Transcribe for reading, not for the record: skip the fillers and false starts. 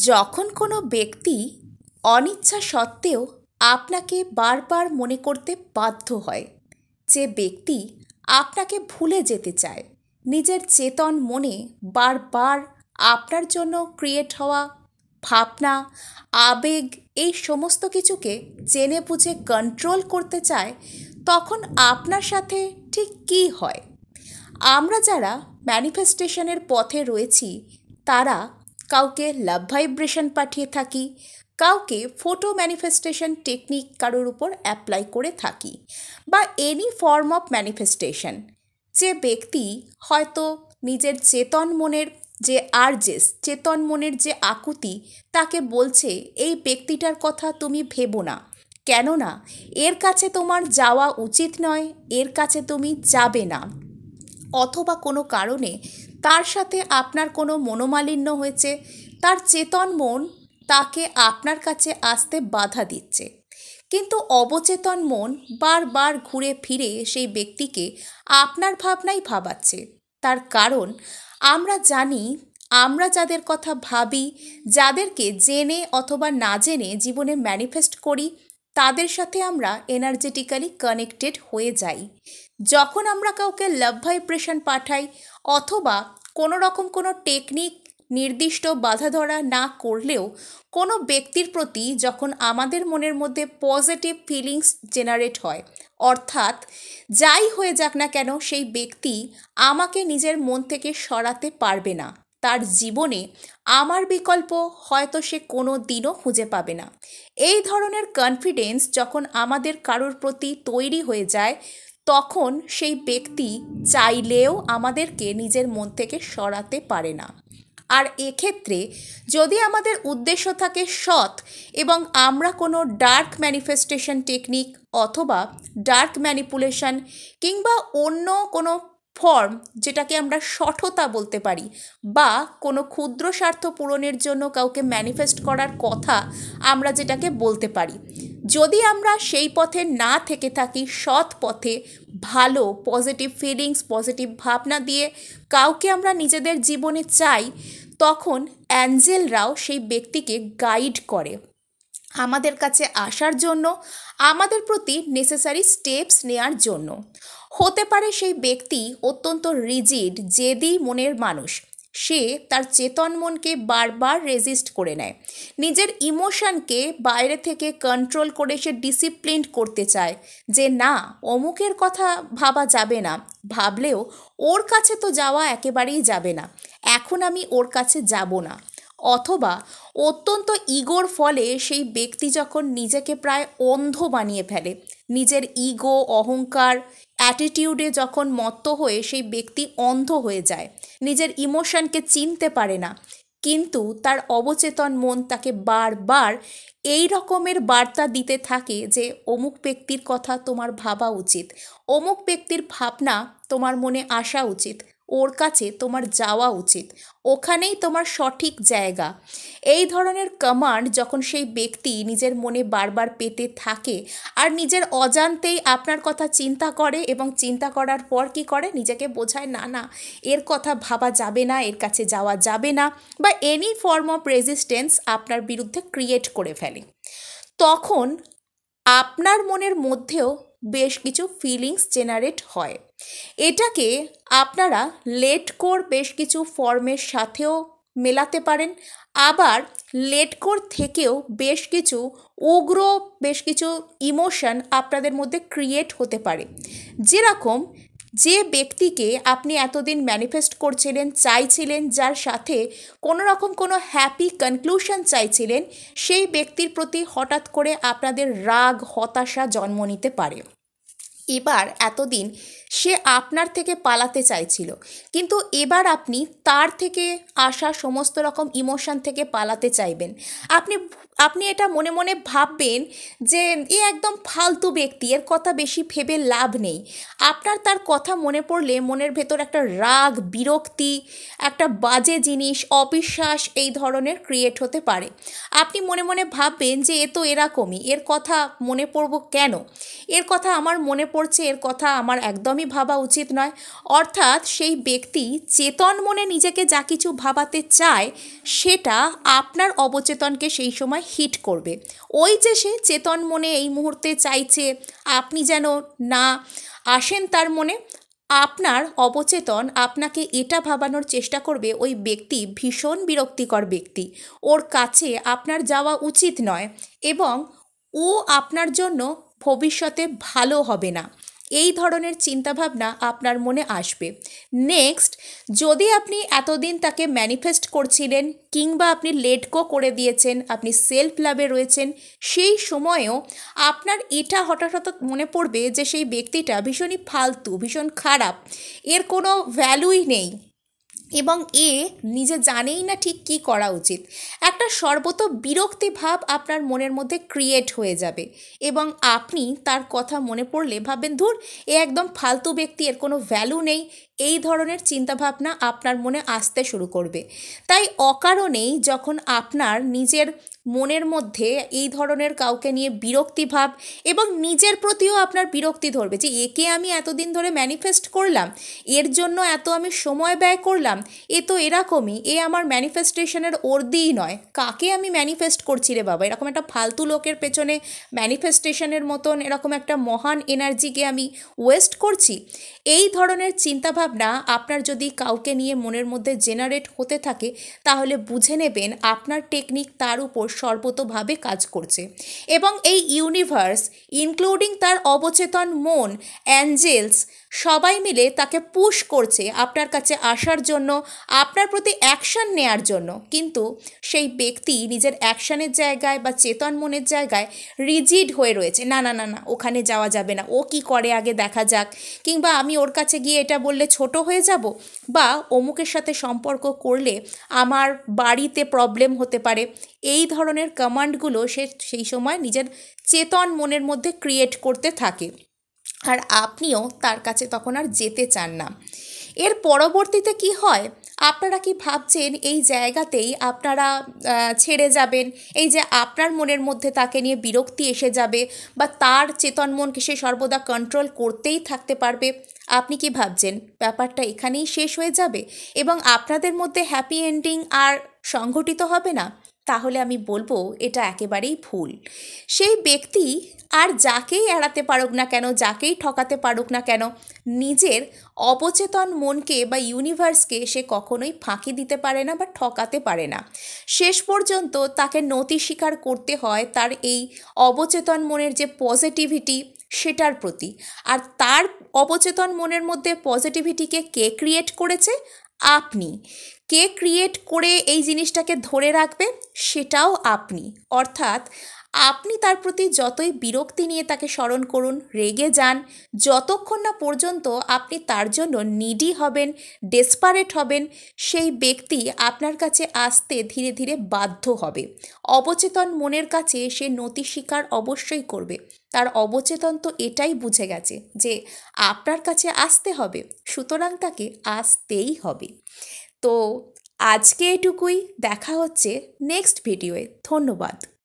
যখন কোনো ব্যক্তি অনিচ্ছা সত্ত্বেও আপনাকে বারবার মনে করতে বাধ্য হয়, যে ব্যক্তি আপনাকে ভুলে যেতে চায়, নিজের চেতন মনে বারবার আপনার জন্য ক্রিয়েট হওয়া ভাবনা, আবেগ, এই সমস্ত কিছুকে জেনে বুঝে কন্ট্রোল করতে চায়, তখন আপনার সাথে ঠিক কী হয়? আমরা যারা ম্যানিফেস্টেশনের পথে রয়েছি, তারা কাউকে লাভ ভাইব্রেশন পাঠিয়ে থাকি, কাউকে ফটো ম্যানিফেস্টেশন টেকনিক কারোর উপর অ্যাপ্লাই করে থাকি, বা এনি ফর্ম অফ ম্যানিফেস্টেশন। যে ব্যক্তি হয়তো নিজের চেতন মনের যে আর্জেস, চেতন মনের যে আকুতি, তাকে বলছে এই ব্যক্তিটার কথা তুমি ভেবো না, কেননা এর কাছে তোমার যাওয়া উচিত নয়, এর কাছে তুমি যাবে না, অথবা কোনো কারণে তার সাথে আপনার কোনো মনোমালিন্য হয়েছে, তার চেতন মন তাকে আপনার কাছে আসতে বাধা দিচ্ছে। কিন্তু অবচেতন মন বারবার ঘুরে ফিরে সেই ব্যক্তিকে আপনার ভাবনাই ভাবাচ্ছে। তার কারণ আমরা জানি, আমরা যাদের কথা ভাবি, যাদেরকে জেনে অথবা না জেনে জীবনে ম্যানিফেস্ট করি, তাদের সাথে আমরা এনার্জেটিক্যালি কানেক্টেড হয়ে যাই। যখন আমরা কাউকে লাভ ভাইব্রেশন পাঠাই, অথবা কোনো রকম কোনো টেকনিক নির্দিষ্ট বাধা ধরা না করলেও কোনো ব্যক্তির প্রতি যখন আমাদের মনের মধ্যে পজিটিভ ফিলিংস জেনারেট হয়, অর্থাৎ যাই হয়ে যাক না কেন সেই ব্যক্তি আমাকে নিজের মন থেকে সরাতে পারবে না, তার জীবনে আমার বিকল্প হয়তো সে কোনো দিনও খুঁজে পাবে না, এই ধরনের কনফিডেন্স যখন আমাদের কারোর প্রতি তৈরি হয়ে যায়, তখন সেই ব্যক্তি চাইলেও আমাদেরকে নিজের মন থেকে সরাতে পারে না। আর এক্ষেত্রে যদি আমাদের উদ্দেশ্য থাকে সৎ, এবং আমরা কোনো ডার্ক ম্যানিফেস্টেশন টেকনিক অথবা ডার্ক ম্যানিপুলেশন কিংবা অন্য কোনো ফর্ম, যেটাকে আমরা সঠতা বলতে পারি, বা কোনো ক্ষুদ্র স্বার্থ পূরণের জন্য কাউকে ম্যানিফেস্ট করার কথা আমরা যেটাকে বলতে পারি, যদি আমরা সেই পথে না থেকে থাকি, সৎ পথে ভালো পজিটিভ ফিলিংস, পজিটিভ ভাবনা দিয়ে কাউকে আমরা নিজেদের জীবনে চাই, তখন অ্যাঞ্জেলরাও সেই ব্যক্তিকে গাইড করে আমাদের কাছে আসার জন্য, আমাদের প্রতি নেসেসারি স্টেপস নেওয়ার জন্য। হতে পারে সেই ব্যক্তি অত্যন্ত রিজিড, জেদি মনের মানুষ, সে তার চেতন মনকে বারবার রেজিস্ট করে নেয়, নিজের ইমোশনকে বাইরে থেকে কন্ট্রোল করে সে ডিসিপ্লিনড করতে চায়, যে না অমুকের কথা ভাবা যাবে না, ভাবলেও ওর কাছে তো যাওয়া একেবারেই যাবে না, এখন আমি ওর কাছে যাব না। অথবা অত্যন্ত ইগোর ফলে সেই ব্যক্তি যখন নিজেকে প্রায় অন্ধ বানিয়ে ফেলে, নিজের ইগো, অহংকার, অ্যাটিটিউডে যখন মত্ত হয়ে সেই ব্যক্তি অন্ধ হয়ে যায়, নিজের ইমোশনকে চিনতে পারে না, কিন্তু তার অবচেতন মন তাকে বারবার এই রকমের বার্তা দিতে থাকে যে অমুক ব্যক্তির কথা তোমার ভাবা উচিত, অমুক ব্যক্তির ভাবনা তোমার মনে আসা উচিত, ওর কাছে তোমার যাওয়া উচিত, ওখানেই তোমার সঠিক জায়গা। এই ধরনের কমান্ড যখন সেই ব্যক্তি নিজের মনে বারবার পেতে থাকে, আর নিজের অজান্তেই আপনার কথা চিন্তা করে, এবং চিন্তা করার পর কি করে, নিজেকে বোঝায় না না এর কথা ভাবা যাবে না, এর কাছে যাওয়া যাবে না, বা এনি ফর্ম অফ রেজিস্ট্যান্স আপনার বিরুদ্ধে ক্রিয়েট করে ফেলে, তখন আপনার মনের মধ্যেও বেশ কিছু ফিলিংস জেনারেট হয়। এটাকে আপনারা লেট কোর বেশ কিছু ফর্মের সাথেও মেলাতে পারেন, আবার লেট কোর থেকেও বেশ কিছু উগ্র, বেশ কিছু ইমোশন আপনাদের মধ্যে ক্রিয়েট হতে পারে। যেরকম যে ব্যক্তিকে আপনি এতদিন ম্যানিফেস্ট করছিলেন, চাইছিলেন, যার সাথে কোনো রকম কোনো হ্যাপি কনক্লুশন চাইছিলেন, সেই ব্যক্তির প্রতি হঠাৎ করে আপনাদের রাগ, হতাশা জন্ম নিতে পারে। এবার এতদিন সে আপনার থেকে পালাতে চাইছিল, কিন্তু এবার আপনি তার থেকে আসা সমস্ত রকম ইমোশন থেকে পালাতে চাইবেন। আপনি আপনি এটা মনে মনে ভাববেন যে এ একদম ফালতু ব্যক্তি, এর কথা বেশি ভেবে লাভ নেই। আপনার তার কথা মনে পড়লে মনের ভেতর একটা রাগ, বিরক্তি, একটা বাজে জিনিস, অবিশ্বাস এই ধরনের ক্রিয়েট হতে পারে। আপনি মনে মনে ভাববেন যে এ তো এরকমই, এর কথা মনে পড়ব কেন, এর কথা আমার মনে পড়ছে, এর কথা আমার একদমই একদমই ভাবা উচিত নয়। অর্থাৎ সেই ব্যক্তি চেতন মনে নিজেকে যা কিছু ভাবাতে চায় সেটা আপনার অবচেতনকে সেই সময় হিট করবে। ওই যে সে চেতন মনে এই মুহূর্তে চাইছে আপনি যেন না আসেন তার মনে, আপনার অবচেতন আপনাকে এটা ভাবানোর চেষ্টা করবে ওই ব্যক্তি ভীষণ বিরক্তিকর ব্যক্তি, ওর কাছে আপনার যাওয়া উচিত নয় এবং ও আপনার জন্য ভবিষ্যতে ভালো হবে না, এই ধরনের চিন্তাভাবনা আপনার মনে আসবে। নেক্সট, যদি আপনি এতদিন তাকে ম্যানিফেস্ট করছিলেন কিংবা আপনি লেট গো করে দিয়েছেন, আপনি সেলফ লাভে রয়েছেন, সেই সময়েও আপনার এটা হঠাৎ হঠাৎ মনে পড়বে যে সেই ব্যক্তিটা ভীষণই ফালতু, ভীষণ খারাপ, এর কোনো ভ্যালুই নেই এবং এ নিজে জানেই না ঠিক কী করা উচিত। একটা সর্বত বিরক্তি ভাব আপনার মনের মধ্যে ক্রিয়েট হয়ে যাবে এবং আপনি তার কথা মনে পড়লে ভাববেন ধুর এ একদম ফালতু ব্যক্তি, এর কোনো ভ্যালু নেই, এই ধরনের চিন্তাভাবনা আপনার মনে আসতে শুরু করবে। তাই অকারণেই যখন আপনার নিজের মনের মধ্যে এই ধরনের কাউকে নিয়ে বিরক্তিভাব এবং নিজের প্রতিও আপনার বিরক্তি ধরবে যে একে আমি এতদিন ধরে ম্যানিফেস্ট করলাম, এর জন্য এত আমি সময় ব্যয় করলাম, এ তো এরকমই, এ আমার ম্যানিফেস্টেশনের অর্দিই নয়, কাকে আমি ম্যানিফেস্ট করছি রে বাবা, এরকম একটা ফালতু লোকের পেছনে ম্যানিফেস্টেশনের মতন এরকম একটা মহান এনার্জিকে আমি ওয়েস্ট করছি। এই ধরনের চিন্তাভাবনা আপনার যদি কাউকে নিয়ে মনের মধ্যে জেনারেট হতে থাকে তাহলে বুঝে নেবেন আপনার টেকনিক তার উপর সর্বতোভাবে কাজ করছে এবং এই ইউনিভার্স ইনক্লুডিং তার অবচেতন মন, অ্যাঞ্জেলস সবাই মিলে তাকে পুশ করছে আপনার কাছে আসার জন্য, আপনার প্রতি অ্যাকশন নেয়ার জন্য। কিন্তু সেই ব্যক্তি নিজের অ্যাকশনের জায়গায় বা চেতন মনের জায়গায় রিজিড হয়ে রয়েছে, না না না না ওখানে যাওয়া যাবে না, ও কি করে আগে দেখা যাক, কিংবা আমি ওর কাছে গিয়ে এটা বললে ছোট হয়ে যাব, বা অমুকের সাথে সম্পর্ক করলে আমার বাড়িতে প্রবলেম হতে পারে, এই ধরনের কমান্ডগুলো সে সেই সময় নিজের চেতন মনের মধ্যে ক্রিয়েট করতে থাকে আর আপনিও তার কাছে তখন আর যেতে চান না। এর পরবর্তীতে কি হয়, আপনারা কি ভাবছেন এই জায়গাতেই আপনারা ছেড়ে যাবেন, এই যে আপনার মনের মধ্যে তাকে নিয়ে বিরক্তি এসে যাবে বা তার চেতন মনকে সে সর্বদা কন্ট্রোল করতেই থাকতে পারবে, আপনি কি ভাবছেন ব্যাপারটা এখানেই শেষ হয়ে যাবে এবং আপনাদের মধ্যে হ্যাপি এন্ডিং আর সংঘটিত হবে না? তাহলে আমি বলবো এটা একেবারেই ভুল। সেই ব্যক্তি আর যাকেই এড়াতে পারুক না কেন, যাকেই ঠকাতে পারুক না কেন, নিজের অবচেতন মনকে বা ইউনিভার্সকে সে কখনোই ফাঁকি দিতে পারে না বা ঠকাতে পারে না। শেষ পর্যন্ত তাকে নতি স্বীকার করতে হয় তার এই অবচেতন মনের যে পজিটিভিটি সেটার প্রতি। আর তার অবচেতন মনের মধ্যে পজিটিভিটিকে কে ক্রিয়েট করেছে? আপনি। কে ক্রিয়েট করে এই জিনিসটাকে ধরে রাখবে? সেটাও আপনি। অর্থাৎ আপনি তার প্রতি যতই বিরক্তি নিয়ে তাকে স্মরণ করুন, রেগে যান, যতক্ষণ না পর্যন্ত আপনি তার জন্য নিডি হবেন, ডেসপারেট হবেন, সেই ব্যক্তি আপনার কাছে আসতে ধীরে ধীরে বাধ্য হবে। অবচেতন মনের কাছে সে নতি স্বীকার অবশ্যই করবে। তার অবচেতন তো এটাই বুঝে গেছে যে আপনার কাছে আসতে হবে, সুতরাং তাকে আসতেই হবে। তো আজকে এটুকুই, দেখা হচ্ছে নেক্সট ভিডিওয়ে। ধন্যবাদ।